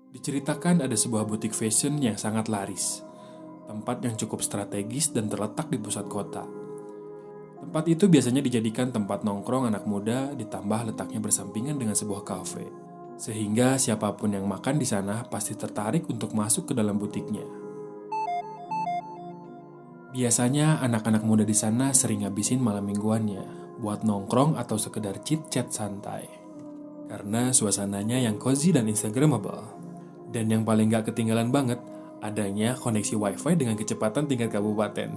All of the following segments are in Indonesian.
Diceritakan ada sebuah butik fashion yang sangat laris, tempat yang cukup strategis dan terletak di pusat kota. Tempat itu biasanya dijadikan tempat nongkrong anak muda ditambah letaknya bersampingan dengan sebuah kafe. Sehingga siapapun yang makan di sana pasti tertarik untuk masuk ke dalam butiknya. Biasanya anak-anak muda di sana sering ngabisin malam mingguannya buat nongkrong atau sekedar chit-chat santai. Karena suasananya yang cozy dan instagramable. Dan yang paling gak ketinggalan banget, adanya koneksi wifi dengan kecepatan tingkat kabupaten.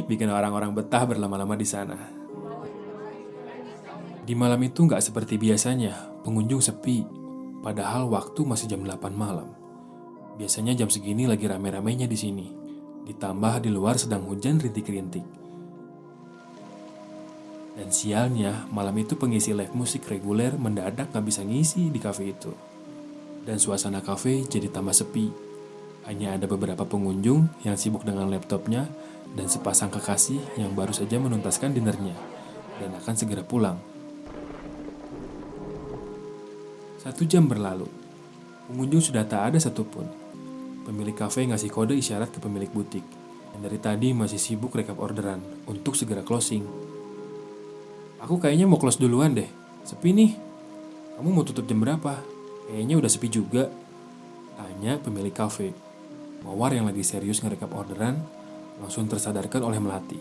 Bikin orang-orang betah berlama-lama di sana. Di malam itu nggak seperti biasanya, pengunjung sepi. Padahal waktu masih jam 8 malam. Biasanya jam segini lagi rame-ramenya di sini. Ditambah di luar sedang hujan rintik-rintik. Dan sialnya, malam itu pengisi live musik reguler mendadak nggak bisa ngisi di kafe itu. Dan suasana kafe jadi tambah sepi. Hanya ada beberapa pengunjung yang sibuk dengan laptopnya dan sepasang kekasih yang baru saja menuntaskan dinernya dan akan segera pulang. 1 jam berlalu, pengunjung sudah tak ada satupun. Pemilik kafe ngasih kode isyarat ke pemilik butik, yang dari tadi masih sibuk rekap orderan untuk segera closing. Aku kayaknya mau close duluan deh, sepi nih. Kamu mau tutup jam berapa? Kayaknya udah sepi juga, tanya pemilik kafe. Mawar yang lagi serius ngerekap orderan langsung tersadarkan oleh Melati,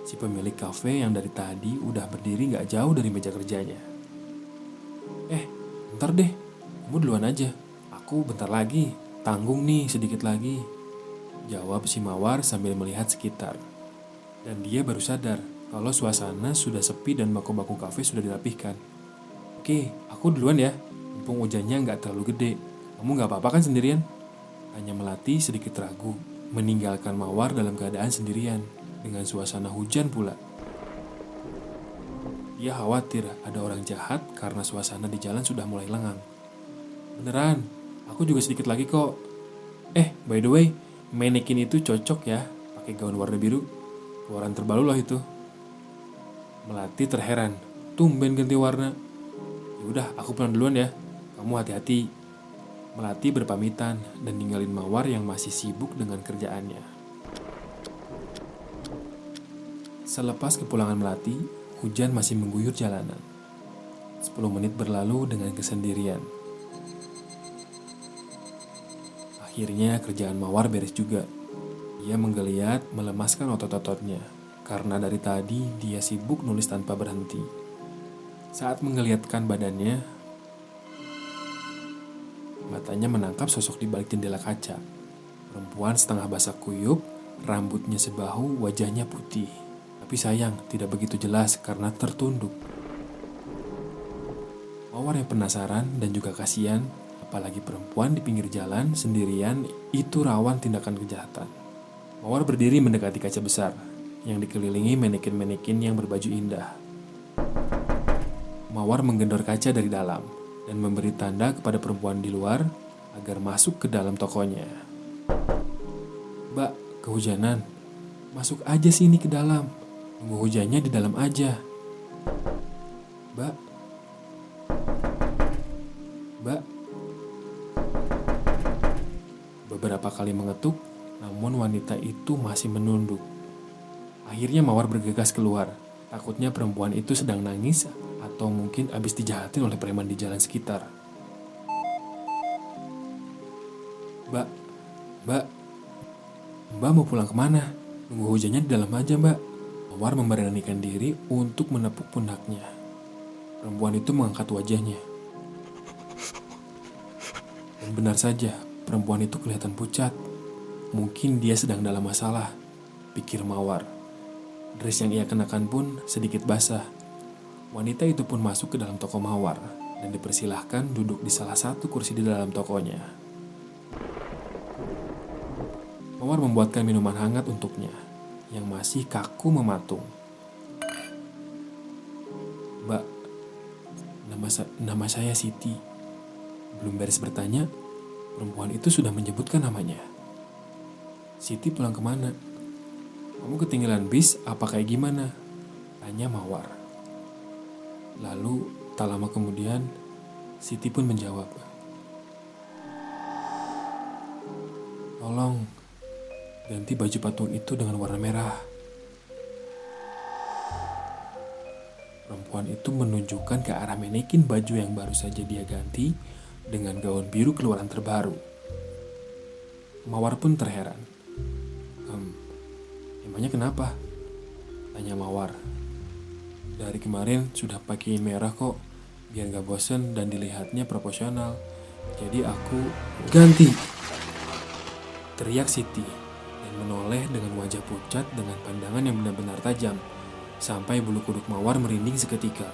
si pemilik kafe yang dari tadi udah berdiri gak jauh dari meja kerjanya. Bentar deh, kamu duluan aja. Aku bentar lagi, tanggung nih sedikit lagi. Jawab si Mawar sambil melihat sekitar. Dan dia baru sadar kalau suasana sudah sepi dan bangku-bangku kafe sudah dirapihkan. Oke, aku duluan ya. Mumpung hujannya nggak terlalu gede. Kamu nggak apa-apa kan sendirian? Tanya Melati sedikit ragu, meninggalkan Mawar dalam keadaan sendirian dengan suasana hujan pula. Dia khawatir ada orang jahat karena suasana di jalan sudah mulai lengang. Beneran, aku juga sedikit lagi kok. By the way, manekin itu cocok ya pakai gaun warna biru. Keluaran terbaru loh itu. Melati terheran, tumben ganti warna. Yaudah, aku pulang duluan ya. Kamu hati-hati. Melati berpamitan dan ninggalin Mawar yang masih sibuk dengan kerjaannya. Selepas kepulangan Melati, hujan masih mengguyur jalanan. 10 menit berlalu dengan kesendirian. Akhirnya kerjaan Mawar beres juga. Dia menggeliat melemaskan otot-ototnya. Karena dari tadi dia sibuk nulis tanpa berhenti. Saat menggeliatkan badannya, matanya menangkap sosok di balik jendela kaca. Perempuan setengah basah kuyup, rambutnya sebahu, wajahnya putih. Tapi sayang, tidak begitu jelas karena tertunduk. Mawar yang penasaran dan juga kasihan, apalagi perempuan di pinggir jalan sendirian itu rawan tindakan kejahatan. Mawar berdiri mendekati kaca besar yang dikelilingi manekin-manekin yang berbaju indah. Mawar menggendor kaca dari dalam dan memberi tanda kepada perempuan di luar agar masuk ke dalam tokonya. Mbak, kehujanan. Masuk aja sini ke dalam. Tunggu hujannya di dalam aja. Mbak. Beberapa kali mengetuk, namun wanita itu masih menunduk. Akhirnya Mawar bergegas keluar. Takutnya perempuan itu sedang nangis atau mungkin habis dijahatin oleh preman di jalan sekitar. Mbak mau pulang kemana? Tunggu hujannya di dalam aja, Mbak. Mawar memberanikan diri untuk menepuk pundaknya. Perempuan itu mengangkat wajahnya. Dan benar saja, perempuan itu kelihatan pucat. Mungkin dia sedang dalam masalah, pikir Mawar. Dress yang ia kenakan pun sedikit basah. Wanita itu pun masuk ke dalam toko Mawar dan dipersilahkan duduk di salah satu kursi di dalam tokonya. Mawar membuatkan minuman hangat untuknya yang masih kaku mematung. Mbak, nama saya Siti. Belum beres bertanya, perempuan itu sudah menyebutkan namanya. Siti pulang kemana? Kamu ketinggalan bis apa kayak gimana? Tanya Mawar. Lalu tak lama kemudian Siti pun menjawab. Tolong ganti baju patung itu dengan warna merah. Perempuan itu menunjukkan ke arah manekin baju yang baru saja dia ganti dengan gaun biru keluaran terbaru. Mawar pun terheran. Emangnya kenapa? Tanya Mawar. Dari kemarin sudah pakai merah kok, biar gak bosen dan dilihatnya proporsional. Jadi aku ganti, teriak Siti dan menoleh dengan wajah pucat dengan pandangan yang benar-benar tajam. Sampai bulu kuduk Mawar merinding seketika.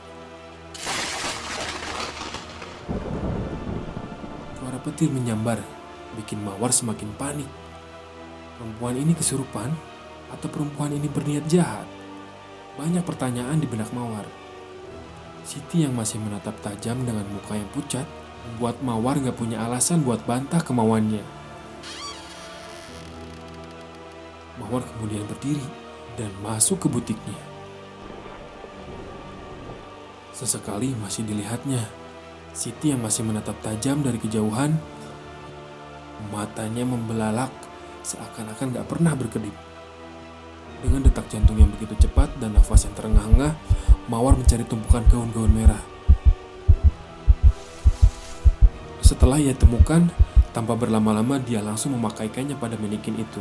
Suara petir menyambar, bikin Mawar semakin panik. Perempuan ini kesurupan atau perempuan ini berniat jahat? Banyak pertanyaan di benak Mawar. Siti yang masih menatap tajam dengan muka yang pucat membuat Mawar gak punya alasan buat bantah kemauannya. Mawar kemudian berdiri dan masuk ke butiknya. Sesekali masih dilihatnya, Siti yang masih menatap tajam dari kejauhan, matanya membelalak seakan-akan gak pernah berkedip. Dengan detak jantung yang begitu cepat dan nafas yang terengah-engah, Mawar mencari tumpukan gaun-gaun merah. Setelah ia temukan, tanpa berlama-lama dia langsung memakaikannya pada manekin itu,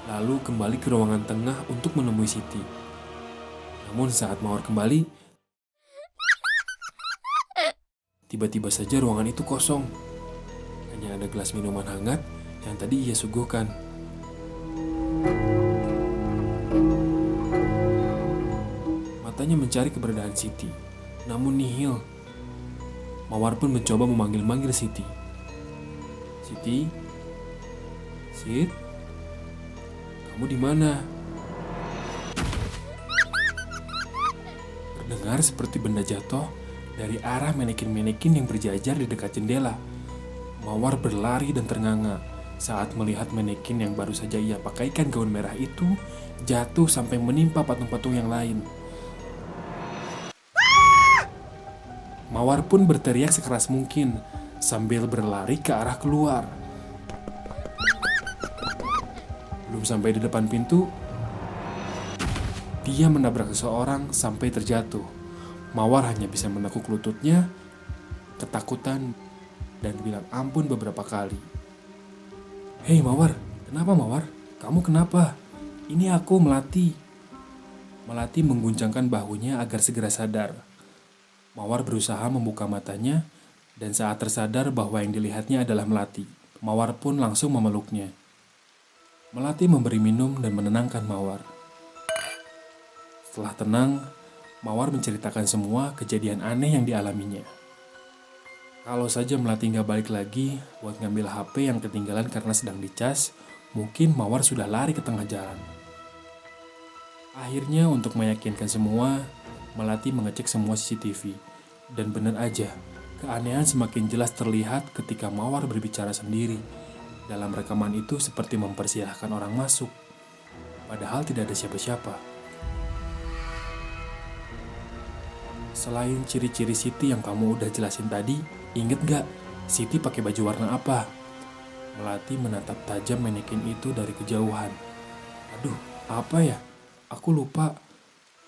lalu kembali ke ruangan tengah untuk menemui Siti. Namun saat Mawar kembali, tiba-tiba saja ruangan itu kosong. Hanya ada gelas minuman hangat yang tadi ia suguhkan. Matanya mencari keberadaan Siti, namun nihil. Mawar pun mencoba memanggil-manggil Siti. Siti? Sit? Kamu di mana? Terdengar seperti benda jatuh dari arah manekin-manekin yang berjajar di dekat jendela. Mawar berlari dan ternganga saat melihat manekin yang baru saja ia pakaikan gaun merah itu jatuh sampai menimpa patung-patung yang lain. Mawar pun berteriak sekeras mungkin sambil berlari ke arah keluar. Belum sampai di depan pintu, dia menabrak seseorang sampai terjatuh. Mawar hanya bisa menekuk lututnya, ketakutan, dan bilang ampun beberapa kali. Hei Mawar, kenapa Mawar? Kamu kenapa? Ini aku, Melati. Melati mengguncangkan bahunya agar segera sadar. Mawar berusaha membuka matanya, dan saat tersadar bahwa yang dilihatnya adalah Melati, Mawar pun langsung memeluknya. Melati memberi minum dan menenangkan Mawar. Setelah tenang, Mawar menceritakan semua kejadian aneh yang dialaminya. Kalau saja Melati gak balik lagi buat ngambil HP yang ketinggalan karena sedang dicas, mungkin Mawar sudah lari ke tengah jalan. Akhirnya untuk meyakinkan semua, Melati mengecek semua CCTV. Dan benar aja, keanehan semakin jelas terlihat ketika Mawar berbicara sendiri. Dalam rekaman itu seperti mempersilahkan orang masuk, padahal tidak ada siapa-siapa. Selain ciri-ciri Siti yang kamu udah jelasin tadi, inget gak Siti pakai baju warna apa? Melati menatap tajam manekin itu dari kejauhan. Aduh, apa ya? Aku lupa.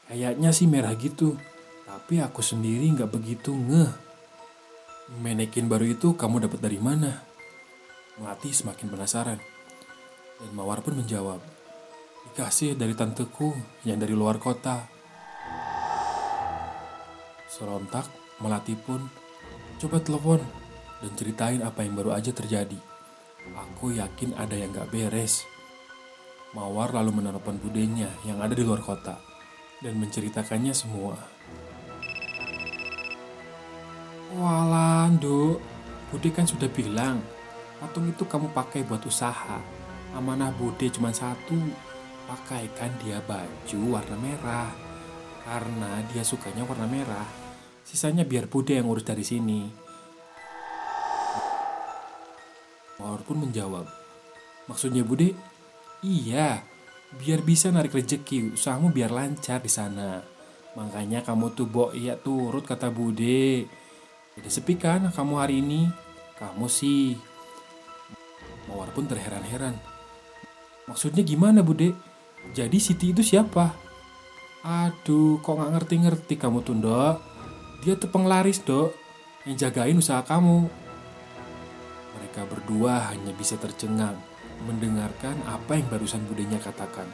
Kayaknya sih merah gitu, tapi aku sendiri gak begitu ngeh. Manekin baru itu kamu dapat dari mana? Melati semakin penasaran. Dan Mawar pun menjawab, dikasih dari tanteku yang dari luar kota. Serontak, Melati pun coba telepon dan ceritain apa yang baru aja terjadi. Aku yakin ada yang gak beres. Mawar lalu menelpon budenya yang ada di luar kota dan menceritakannya semua. Walah, Nduk, Bude kan sudah bilang, patung itu kamu pakai buat usaha. Amanah Bude cuma satu, pakaikan dia baju warna merah. Karena dia sukanya warna merah. Sisanya biar Bude yang urus dari sini. Mawar pun menjawab, maksudnya Bude? Iya, biar bisa narik rezeki, usahamu biar lancar di sana. Makanya kamu tuh iya turut kata Bude. Jadi sepi kan kamu hari ini? Kamu sih. Mawar pun terheran-heran. Maksudnya gimana Bude? Jadi Siti itu siapa? Aduh, kok gak ngerti-ngerti kamu tuh, Dok? Dia tuh penglaris, Dok, yang jagain usaha kamu. Mereka berdua hanya bisa tercengang mendengarkan apa yang barusan budenya katakan.